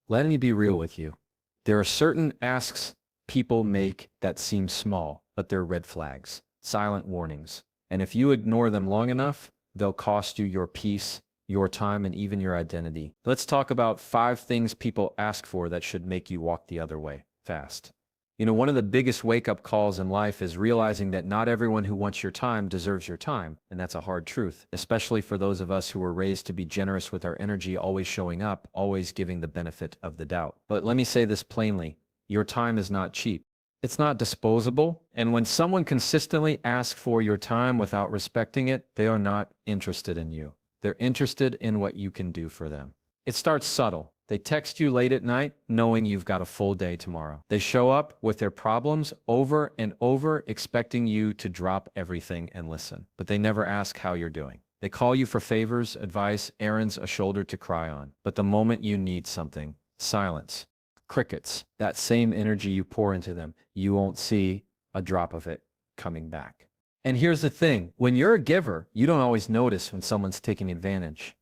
Let me be real with you. There are certain asks people make that seem small, but they're red flags, silent warnings. And if you ignore them long enough, they'll cost you your peace, your time, and even your identity. Let's talk about 5 things people ask for that should make you walk the other way fast. One of the biggest wake-up calls in life is realizing that not everyone who wants your time deserves your time. And that's a hard truth, especially for those of us who were raised to be generous with our energy, always showing up, always giving the benefit of the doubt. But let me say this plainly. Your time is not cheap. It's not disposable. And when someone consistently asks for your time without respecting it, they are not interested in you. They're interested in what you can do for them. It starts subtle. They text you late at night knowing you've got a full day tomorrow. They show up with their problems over and over, expecting you to drop everything and listen. But they never ask how you're doing. They call you for favors, advice, errands, a shoulder to cry on. But the moment you need something, silence, crickets, that same energy you pour into them, you won't see a drop of it coming back. And here's the thing, when you're a giver, you don't always notice when someone's taking advantage.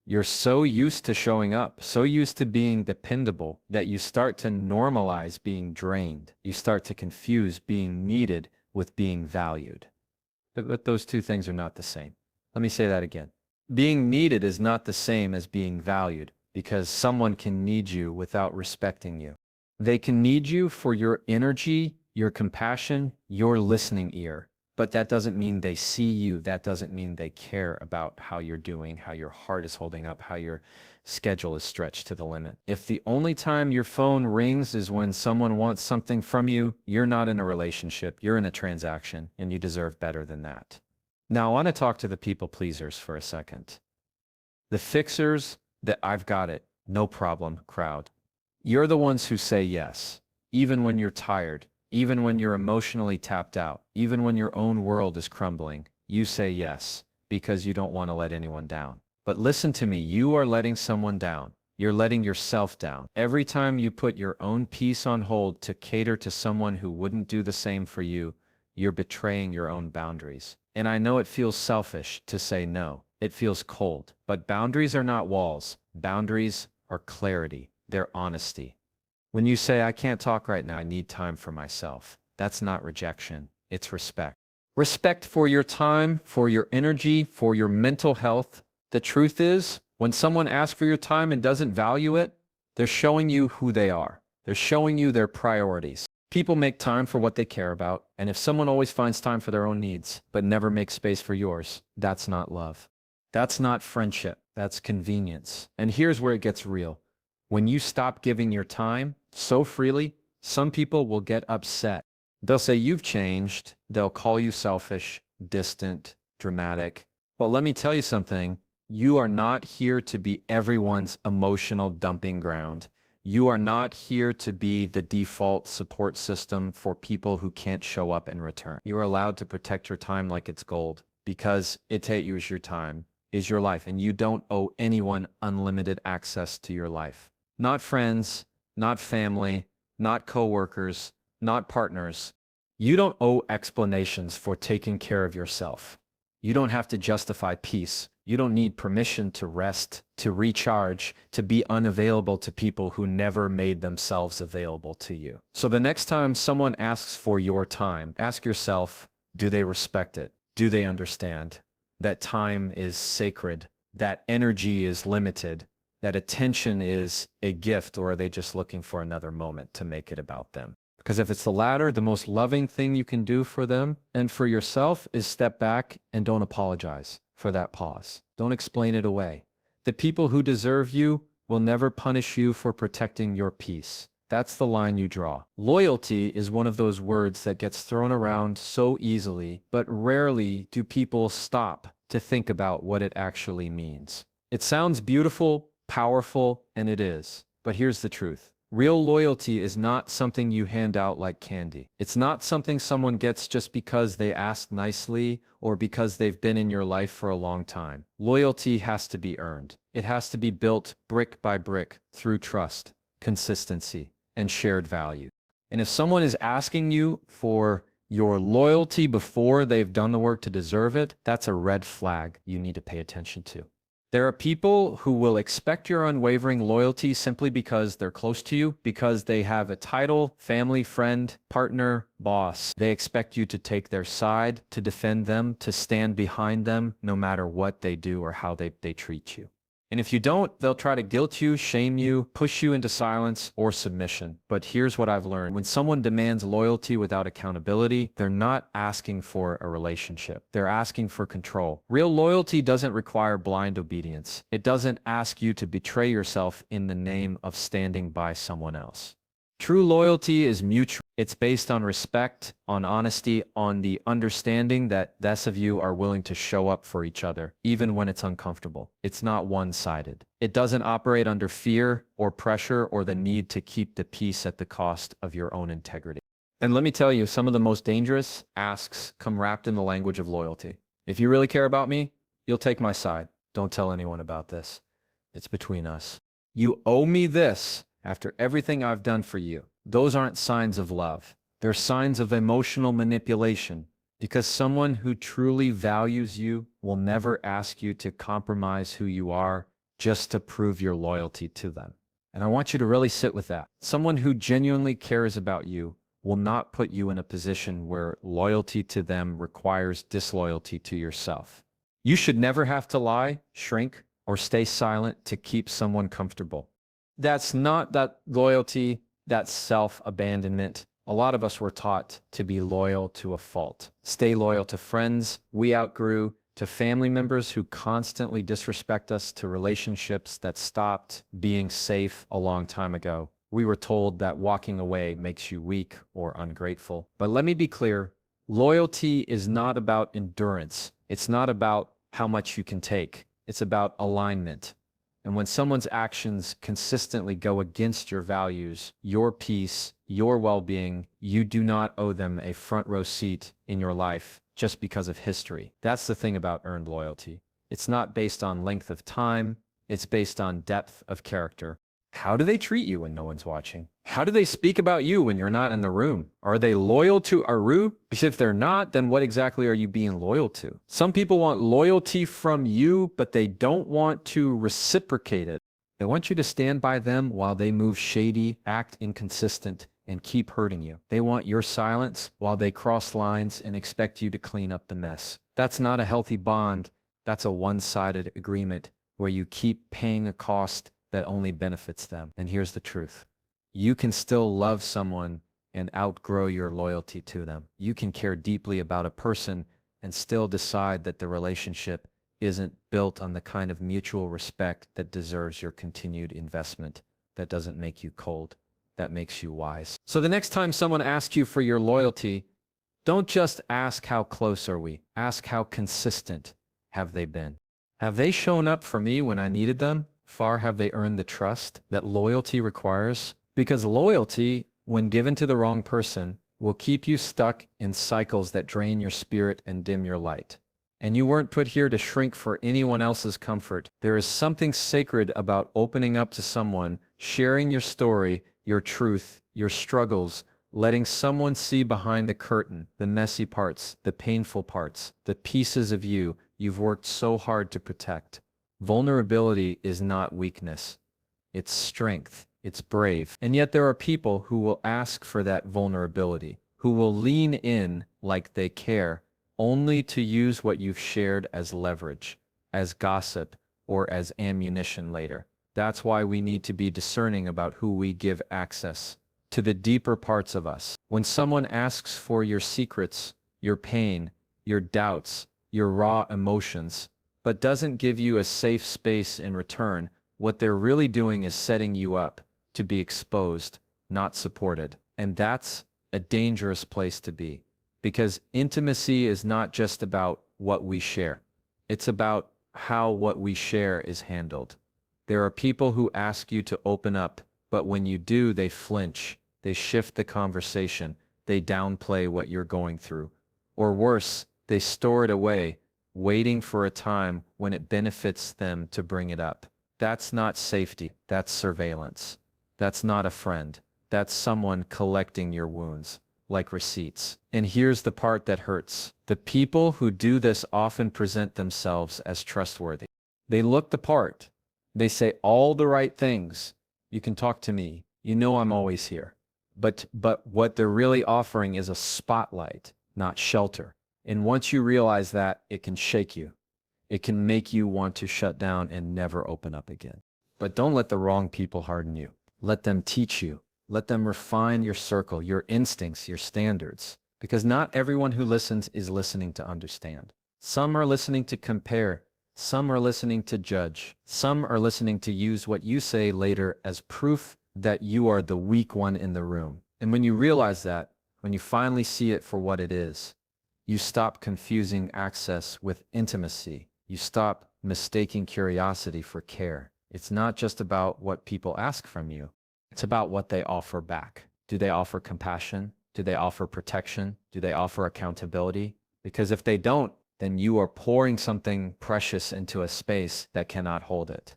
You're so used to showing up, so used to being dependable, that you start to normalize being drained. You start to confuse being needed with being valued. But those two things are not the same. Let me say that again. Being needed is not the same as being valued, because someone can need you without respecting you. They can need you for your energy, your compassion, your listening ear. But that doesn't mean they see you. That doesn't mean they care about how you're doing, how your heart is holding up, how your schedule is stretched to the limit. If the only time your phone rings is when someone wants something from you, you're not in a relationship, you're in a transaction, and you deserve better than that. Now, I want to talk to the people pleasers for a second. The fixers, that I've got it, no problem crowd. You're the ones who say yes, even when you're tired. Even when you're emotionally tapped out, even when your own world is crumbling, you say yes, because you don't want to let anyone down. But listen to me, you are letting someone down. You're letting yourself down. Every time you put your own peace on hold to cater to someone who wouldn't do the same for you, you're betraying your own boundaries. And I know it feels selfish to say no. It feels cold. But boundaries are not walls. Boundaries are clarity. They're honesty. When you say, I can't talk right now, I need time for myself, that's not rejection, it's respect. Respect for your time, for your energy, for your mental health. The truth is, when someone asks for your time and doesn't value it, they're showing you who they are. They're showing you their priorities. People make time for what they care about, and if someone always finds time for their own needs, but never makes space for yours, that's not love. That's not friendship, that's convenience. And here's where it gets real. When you stop giving your time so freely, some people will get upset. They'll say you've changed. They'll call you selfish, distant, dramatic. But let me tell you something. You are not here to be everyone's emotional dumping ground. You are not here to be the default support system for people who can't show up in return. You are allowed to protect your time like it's gold, because it is your time, is your life, and you don't owe anyone unlimited access to your life. Not friends, not family, not coworkers, not partners. You don't owe explanations for taking care of yourself. You don't have to justify peace. You don't need permission to rest, to recharge, to be unavailable to people who never made themselves available to you. So the next time someone asks for your time, ask yourself, do they respect it? Do they understand that time is sacred, that energy is limited, that attention is a gift, or are they just looking for another moment to make it about them? Because if it's the latter, the most loving thing you can do for them and for yourself is step back and don't apologize for that pause. Don't explain it away. The people who deserve you will never punish you for protecting your peace. That's the line you draw. Loyalty is one of those words that gets thrown around so easily, but rarely do people stop to think about what it actually means. It sounds beautiful, powerful, and it is. But here's the truth. Real loyalty is not something you hand out like candy. It's not something someone gets just because they asked nicely or because they've been in your life for a long time. Loyalty has to be earned. It has to be built brick by brick through trust, consistency, and shared value. And if someone is asking you for your loyalty before they've done the work to deserve it, that's a red flag you need to pay attention to. There are people who will expect your unwavering loyalty simply because they're close to you, because they have a title, family, friend, partner, boss. They expect you to take their side, to defend them, to stand behind them, no matter what they do or how they treat you. And if you don't, they'll try to guilt you, shame you, push you into silence or submission. But here's what I've learned. When someone demands loyalty without accountability, they're not asking for a relationship. They're asking for control. Real loyalty doesn't require blind obedience. It doesn't ask you to betray yourself in the name of standing by someone else. True loyalty is mutual. It's based on respect, on honesty, on the understanding that both of you are willing to show up for each other, even when it's uncomfortable. It's not one-sided. It doesn't operate under fear or pressure or the need to keep the peace at the cost of your own integrity. And let me tell you, some of the most dangerous asks come wrapped in the language of loyalty. If you really care about me, you'll take my side. Don't tell anyone about this. It's between us. You owe me this. After everything I've done for you. Those aren't signs of love. They're signs of emotional manipulation, because someone who truly values you will never ask you to compromise who you are just to prove your loyalty to them. And I want you to really sit with that. Someone who genuinely cares about you will not put you in a position where loyalty to them requires disloyalty to yourself. You should never have to lie, shrink, or stay silent to keep someone comfortable. That's not that loyalty, that's self-abandonment. A lot of us were taught to be loyal to a fault. Stay loyal to friends we outgrew, to family members who constantly disrespect us, to relationships that stopped being safe a long time ago. We were told that walking away makes you weak or ungrateful. But let me be clear, loyalty is not about endurance. It's not about how much you can take. It's about alignment. And when someone's actions consistently go against your values, your peace, your well-being, you do not owe them a front row seat in your life just because of history. That's the thing about earned loyalty. It's not based on length of time. It's based on depth of character. How do they treat you when no one's watching? How do they speak about you when you're not in the room? Are they loyal to Aru? Because if they're not, then what exactly are you being loyal to? Some people want loyalty from you, but they don't want to reciprocate it. They want you to stand by them while they move shady, act inconsistent, and keep hurting you. They want your silence while they cross lines and expect you to clean up the mess. That's not a healthy bond. That's a one-sided agreement where you keep paying a cost that only benefits them. And here's the truth. You can still love someone and outgrow your loyalty to them. You can care deeply about a person and still decide that the relationship isn't built on the kind of mutual respect that deserves your continued investment, that doesn't make you cold, that makes you wise. So the next time someone asks you for your loyalty, don't just ask how close are we. Ask how consistent have they been. Have they shown up for me when I needed them? Far have they earned the trust that loyalty requires? Because loyalty, when given to the wrong person, will keep you stuck in cycles that drain your spirit and dim your light. And you weren't put here to shrink for anyone else's comfort. There is something sacred about opening up to someone, sharing your story, your truth, your struggles, letting someone see behind the curtain, the messy parts, the painful parts, the pieces of you you've worked so hard to protect. Vulnerability is not weakness. It's strength. It's brave. And yet there are people who will ask for that vulnerability, who will lean in like they care, only to use what you've shared as leverage, as gossip, or as ammunition later. That's why we need to be discerning about who we give access to the deeper parts of us. When someone asks for your secrets, your pain, your doubts, your raw emotions, but doesn't give you a safe space in return, what they're really doing is setting you up to be exposed, not supported. And that's a dangerous place to be, because intimacy is not just about what we share. It's about how what we share is handled. There are people who ask you to open up, but when you do, they flinch, they shift the conversation, they downplay what you're going through. Or worse, they store it away, waiting for a time when it benefits them to bring it up. That's not safety, that's surveillance. That's not a friend. That's someone collecting your wounds, like receipts. And here's the part that hurts. The people who do this often present themselves as trustworthy. They look the part. They say all the right things. You can talk to me. You know I'm always here. But what they're really offering is a spotlight, not shelter. And once you realize that, it can shake you. It can make you want to shut down and never open up again. But don't let the wrong people harden you. Let them teach you. Let them refine your circle, your instincts, your standards. Because not everyone who listens is listening to understand. Some are listening to compare. Some are listening to judge. Some are listening to use what you say later as proof that you are the weak one in the room. And when you realize that, when you finally see it for what it is, you stop confusing access with intimacy. You stop mistaking curiosity for care. It's not just about what people ask from you. It's about what they offer back. Do they offer compassion? Do they offer protection? Do they offer accountability? Because if they don't, then you are pouring something precious into a space that cannot hold it.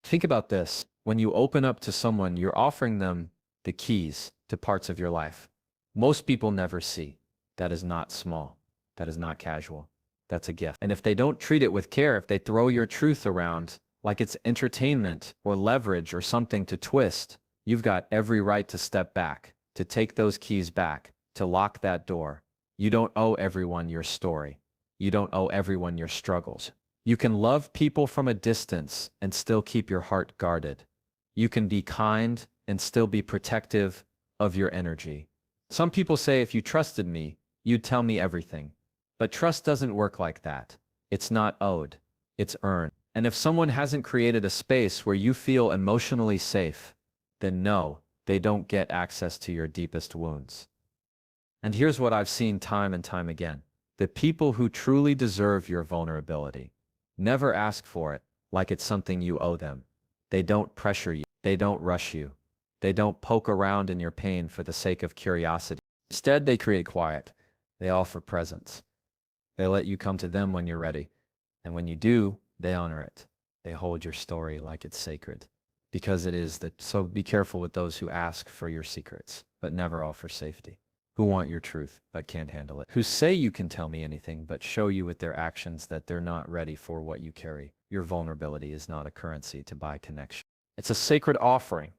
Think about this. When you open up to someone, you're offering them the keys to parts of your life most people never see. That is not small. That is not casual. That's a gift. And if they don't treat it with care, if they throw your truth around like it's entertainment or leverage or something to twist, you've got every right to step back, to take those keys back, to lock that door. You don't owe everyone your story. You don't owe everyone your struggles. You can love people from a distance and still keep your heart guarded. You can be kind and still be protective of your energy. Some people say if you trusted me, you'd tell me everything. But trust doesn't work like that. It's not owed, it's earned. And if someone hasn't created a space where you feel emotionally safe, then no, they don't get access to your deepest wounds. And here's what I've seen time and time again. The people who truly deserve your vulnerability never ask for it like it's something you owe them. They don't pressure you. They don't rush you. They don't poke around in your pain for the sake of curiosity. Instead, they create quiet. They offer presence. They let you come to them when you're ready. And when you do, they honor it. They hold your story like it's sacred. Because it is that. So be careful with those who ask for your secrets, but never offer safety. Who want your truth, but can't handle it. Who say you can tell me anything, but show you with their actions that they're not ready for what you carry. Your vulnerability is not a currency to buy connection. It's a sacred offering,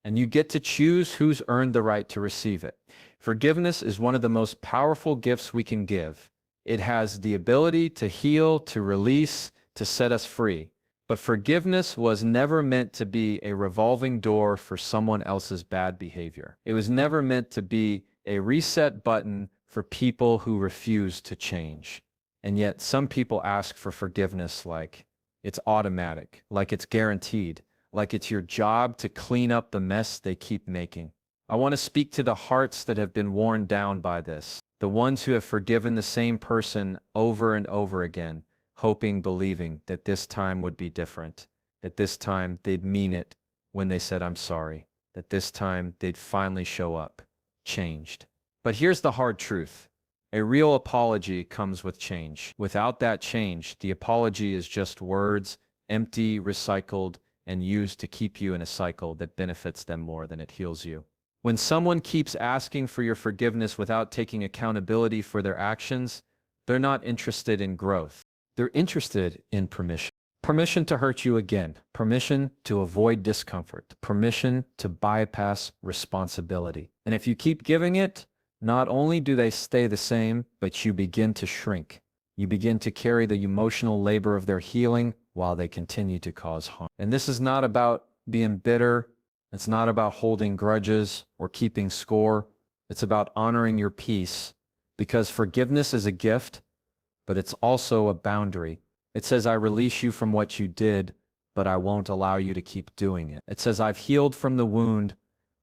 and you get to choose who's earned the right to receive it. Forgiveness is one of the most powerful gifts we can give. It has the ability to heal, to release, to set us free. But forgiveness was never meant to be a revolving door for someone else's bad behavior. It was never meant to be a reset button for people who refuse to change. And yet some people ask for forgiveness like it's automatic, like it's guaranteed, like it's your job to clean up the mess they keep making. I want to speak to the hearts that have been worn down by this, the ones who have forgiven the same person over and over again, hoping, believing that this time would be different, that this time they'd mean it when they said, I'm sorry, that this time they'd finally show up, changed. But here's the hard truth. A real apology comes with change. Without that change, the apology is just words, empty, recycled, and used to keep you in a cycle that benefits them more than it heals you. When someone keeps asking for your forgiveness without taking accountability for their actions, they're not interested in growth. They're interested in permission. Permission to hurt you again. Permission to avoid discomfort. Permission to bypass responsibility. And if you keep giving it, not only do they stay the same, but you begin to shrink. You begin to carry the emotional labor of their healing while they continue to cause harm. And this is not about being bitter. It's not about holding grudges or keeping score. It's about honoring your peace, because forgiveness is a gift, but it's also a boundary. It says, I release you from what you did, but I won't allow you to keep doing it. It says, I've healed from the wound,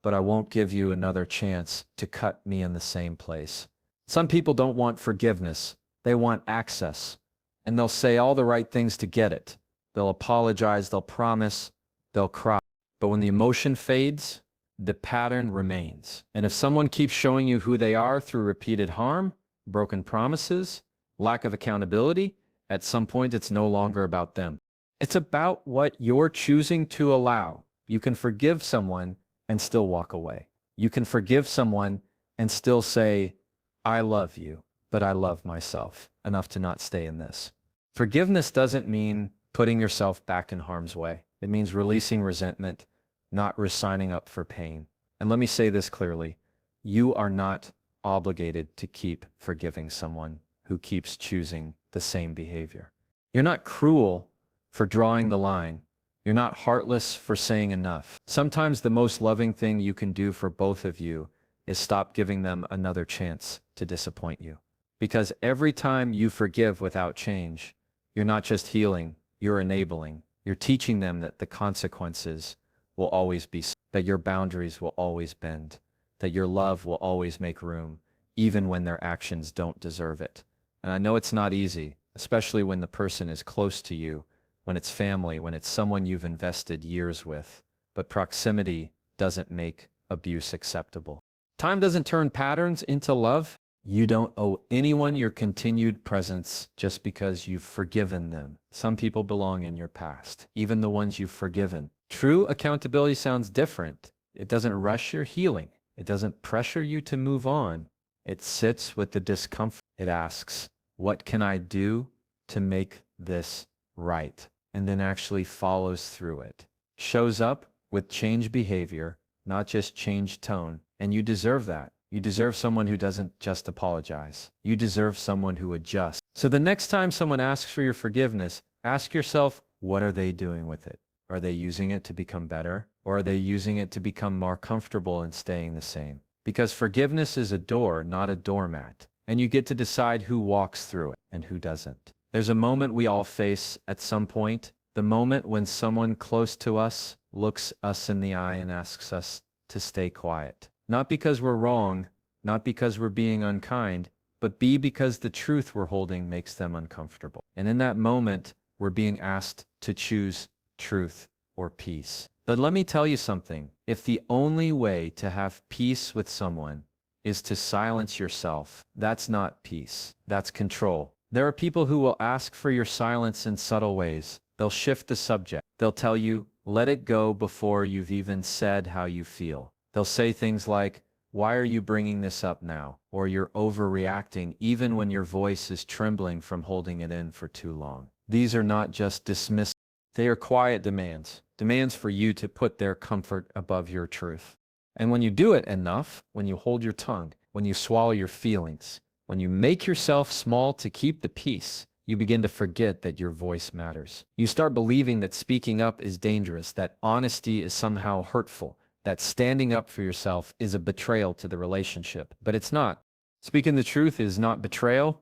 but I won't give you another chance to cut me in the same place. Some people don't want forgiveness. They want access, and they'll say all the right things to get it. They'll apologize, they'll promise, they'll cry. But when the emotion fades, the pattern remains. And if someone keeps showing you who they are through repeated harm, broken promises, lack of accountability, at some point it's no longer about them. It's about what you're choosing to allow. You can forgive someone and still walk away. You can forgive someone and still say, I love you, but I love myself enough to not stay in this. Forgiveness doesn't mean putting yourself back in harm's way. It means releasing resentment, not resigning up for pain. And let me say this clearly. You are not obligated to keep forgiving someone who keeps choosing the same behavior. You're not cruel for drawing the line. You're not heartless for saying enough. Sometimes the most loving thing you can do for both of you is stop giving them another chance to disappoint you. Because every time you forgive without change, you're not just healing, you're enabling. You're teaching them that the consequences will always be, that your boundaries will always bend, that your love will always make room, even when their actions don't deserve it. And I know it's not easy, especially when the person is close to you, when it's family, when it's someone you've invested years with. But proximity doesn't make abuse acceptable. Time doesn't turn patterns into love. You don't owe anyone your continued presence just because you've forgiven them. Some people belong in your past, even the ones you've forgiven. True accountability sounds different. It doesn't rush your healing. It doesn't pressure you to move on. It sits with the discomfort. It asks, what can I do to make this right? And then actually follows through it. Shows up with change behavior, not just change tone. And you deserve that. You deserve someone who doesn't just apologize. You deserve someone who adjusts. So the next time someone asks for your forgiveness, ask yourself, what are they doing with it? Are they using it to become better? Or are they using it to become more comfortable and staying the same? Because forgiveness is a door, not a doormat. And you get to decide who walks through it and who doesn't. There's a moment we all face at some point, the moment when someone close to us looks us in the eye and asks us to stay quiet. Not because we're wrong, not because we're being unkind, but because the truth we're holding makes them uncomfortable. And in that moment, we're being asked to choose truth or peace. But let me tell you something. If the only way to have peace with someone is to silence yourself, that's not peace. That's control. There are people who will ask for your silence in subtle ways. They'll shift the subject. They'll tell you, let it go before you've even said how you feel. They'll say things like, why are you bringing this up now? Or you're overreacting even when your voice is trembling from holding it in for too long. These are not just dismissed. They are quiet demands. Demands for you to put their comfort above your truth. And when you do it enough, when you hold your tongue, when you swallow your feelings, when you make yourself small to keep the peace, you begin to forget that your voice matters. You start believing that speaking up is dangerous, that honesty is somehow hurtful, that standing up for yourself is a betrayal to the relationship. But it's not. Speaking the truth is not betrayal,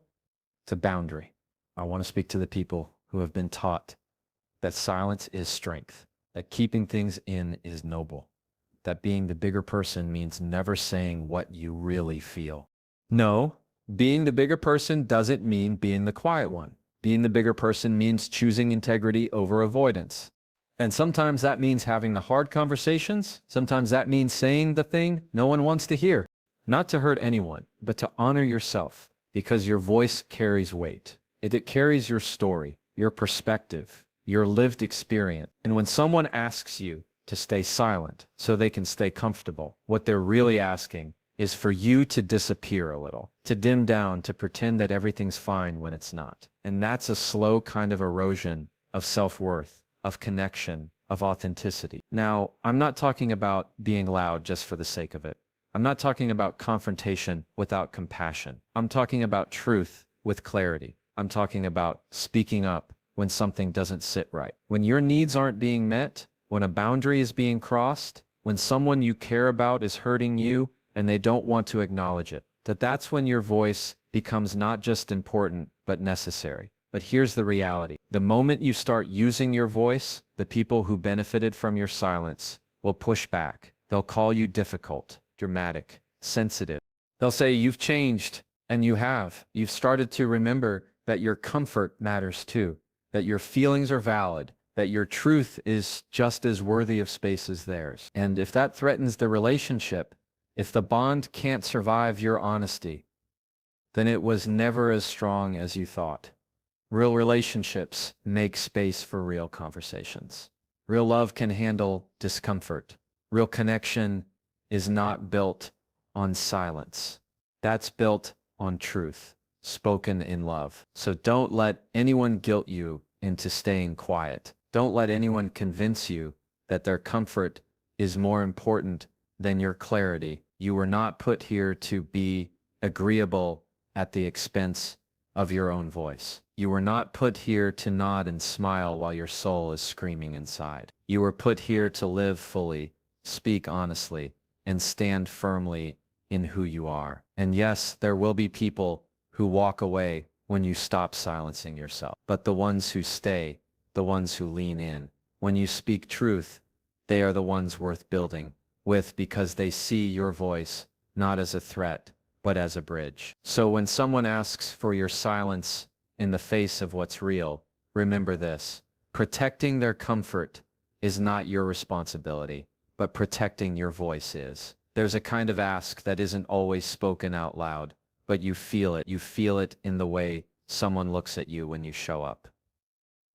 it's a boundary. I want to speak to the people who have been taught that silence is strength, that keeping things in is noble, that being the bigger person means never saying what you really feel. No, being the bigger person doesn't mean being the quiet one. Being the bigger person means choosing integrity over avoidance. And sometimes that means having the hard conversations. Sometimes that means saying the thing no one wants to hear. Not to hurt anyone, but to honor yourself, because your voice carries weight. It carries your story, your perspective, your lived experience. And when someone asks you to stay silent so they can stay comfortable, what they're really asking is for you to disappear a little, to dim down, to pretend that everything's fine when it's not. And that's a slow kind of erosion of self-worth, of connection, of authenticity. Now, I'm not talking about being loud just for the sake of it. I'm not talking about confrontation without compassion. I'm talking about truth with clarity. I'm talking about speaking up when something doesn't sit right. When your needs aren't being met, when a boundary is being crossed, when someone you care about is hurting you and they don't want to acknowledge it, that's when your voice becomes not just important, but necessary. But here's the reality. The moment you start using your voice, the people who benefited from your silence will push back. They'll call you difficult, dramatic, sensitive. They'll say you've changed, and you have. You've started to remember that your comfort matters too, that your feelings are valid, that your truth is just as worthy of space as theirs. And if that threatens the relationship, if the bond can't survive your honesty, then it was never as strong as you thought. Real relationships make space for real conversations. Real love can handle discomfort. Real connection is not built on silence. That's built on truth, spoken in love. So don't let anyone guilt you into staying quiet. Don't let anyone convince you that their comfort is more important than your clarity. You were not put here to be agreeable at the expense of your own voice. You were not put here to nod and smile while your soul is screaming inside. You were put here to live fully, speak honestly, and stand firmly in who you are. And yes, there will be people who walk away when you stop silencing yourself. But the ones who stay, the ones who lean in, when you speak truth, they are the ones worth building with, because they see your voice not as a threat, but as a bridge. So when someone asks for your silence in the face of what's real, remember this: protecting their comfort is not your responsibility, but protecting your voice is. There's a kind of ask that isn't always spoken out loud, but you feel it. You feel it in the way someone looks at you when you show up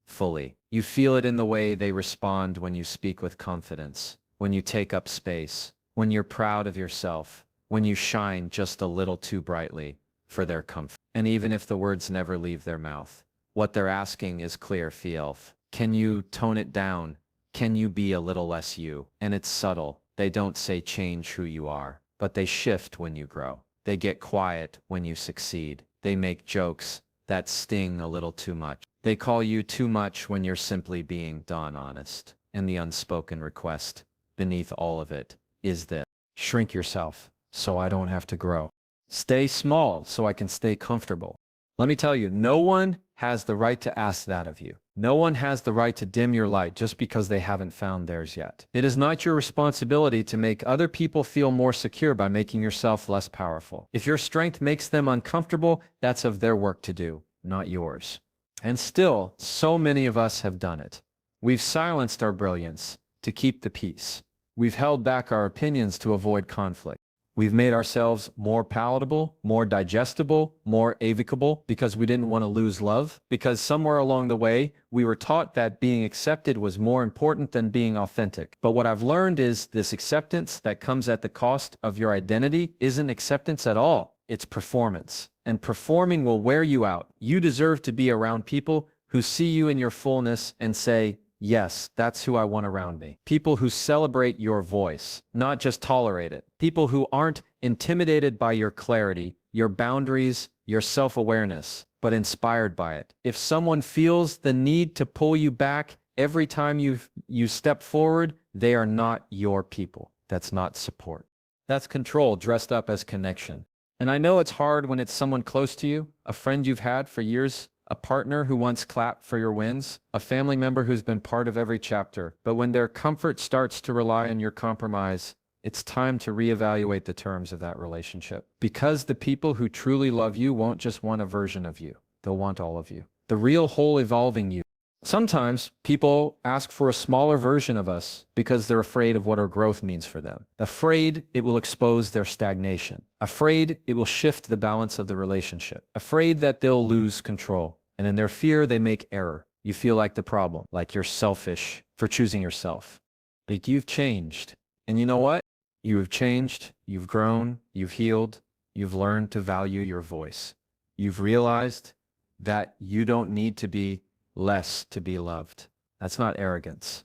fully. You feel it in the way they respond when you speak with confidence, when you take up space, when you're proud of yourself, when you shine just a little too brightly for their comfort. And even if the words never leave their mouth, what they're asking is clear. Fielf. Can you tone it down? Can you be a little less you? And it's subtle. They don't say change who you are, but they shift when you grow. They get quiet when you succeed. They make jokes that sting a little too much. They call you too much when you're simply being done honest. And the unspoken request beneath all of it is this: shrink yourself so I don't have to grow. Stay small so I can stay comfortable. Let me tell you, no one has the right to ask that of you. No one has the right to dim your light just because they haven't found theirs yet. It is not your responsibility to make other people feel more secure by making yourself less powerful. If your strength makes them uncomfortable, that's of their work to do, not yours. And still, so many of us have done it. We've silenced our brilliance to keep the peace. We've held back our opinions to avoid conflict. We've made ourselves more palatable, more digestible, more amicable because we didn't want to lose love. Because somewhere along the way, we were taught that being accepted was more important than being authentic. But what I've learned is this acceptance that comes at the cost of your identity isn't acceptance at all. It's performance. And performing will wear you out. You deserve to be around people who see you in your fullness and say, yes, that's who I want around me. People who celebrate your voice, not just tolerate it. People who aren't intimidated by your clarity, your boundaries, your self-awareness, but inspired by it. If someone feels the need to pull you back every time you step forward, they are not your people. That's not support. That's control dressed up as connection. And I know it's hard when it's someone close to you, a friend you've had for years, a partner who once clapped for your wins, a family member who's been part of every chapter. But when their comfort starts to rely on your compromise, it's time to reevaluate the terms of that relationship. Because the people who truly love you won't just want a version of you. They'll want all of you. The real, whole, evolving you. Sometimes people ask for a smaller version of us because they're afraid of what our growth means for them. Afraid it will expose their stagnation. Afraid it will shift the balance of the relationship. Afraid that they'll lose control. And in their fear, they make error. You feel like the problem, like you're selfish for choosing yourself. But you've changed. And you know what? You have changed, you've grown, you've healed, you've learned to value your voice. You've realized that you don't need to be less to be loved. That's not arrogance.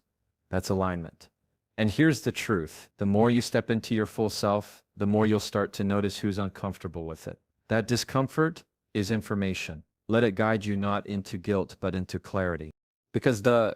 That's alignment. And here's the truth. The more you step into your full self, the more you'll start to notice who's uncomfortable with it. That discomfort is information. Let it guide you not into guilt, but into clarity. Because the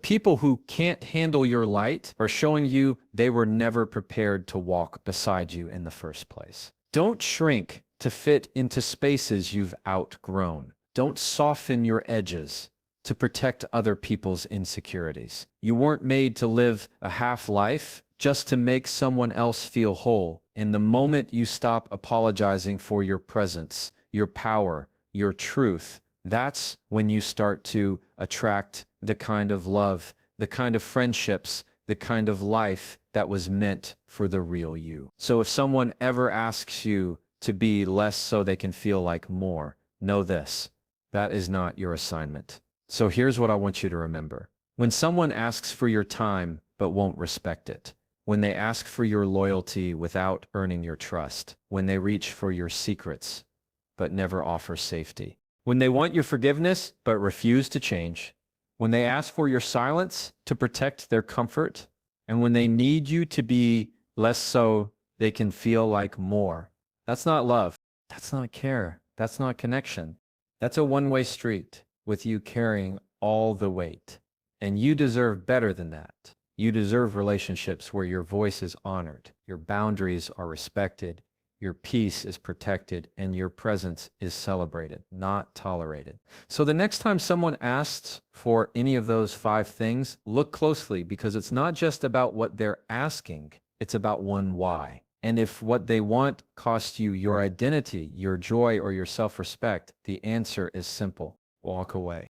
people who can't handle your light are showing you they were never prepared to walk beside you in the first place. Don't shrink to fit into spaces you've outgrown. Don't soften your edges to protect other people's insecurities. You weren't made to live a half life just to make someone else feel whole. And the moment you stop apologizing for your presence, your power, your truth, that's when you start to attract the kind of love, the kind of friendships, the kind of life that was meant for the real you. So if someone ever asks you to be less so they can feel like more, know this: that is not your assignment. So here's what I want you to remember. When someone asks for your time but won't respect it, when they ask for your loyalty without earning your trust, when they reach for your secrets but never offer safety, When they want your forgiveness but refuse to change. When they ask for your silence to protect their comfort. And when they need you to be less so they can feel like more. That's not love. That's not care. That's not connection. That's a one-way street with you carrying all the weight. And you deserve better than that. You deserve relationships where your voice is honored, your boundaries are respected, your peace is protected, and your presence is celebrated, not tolerated. So the next time someone asks for any of those 5 things, look closely, because it's not just about what they're asking, it's about one why. And if what they want costs you your identity, your joy, or your self-respect, the answer is simple. Walk away.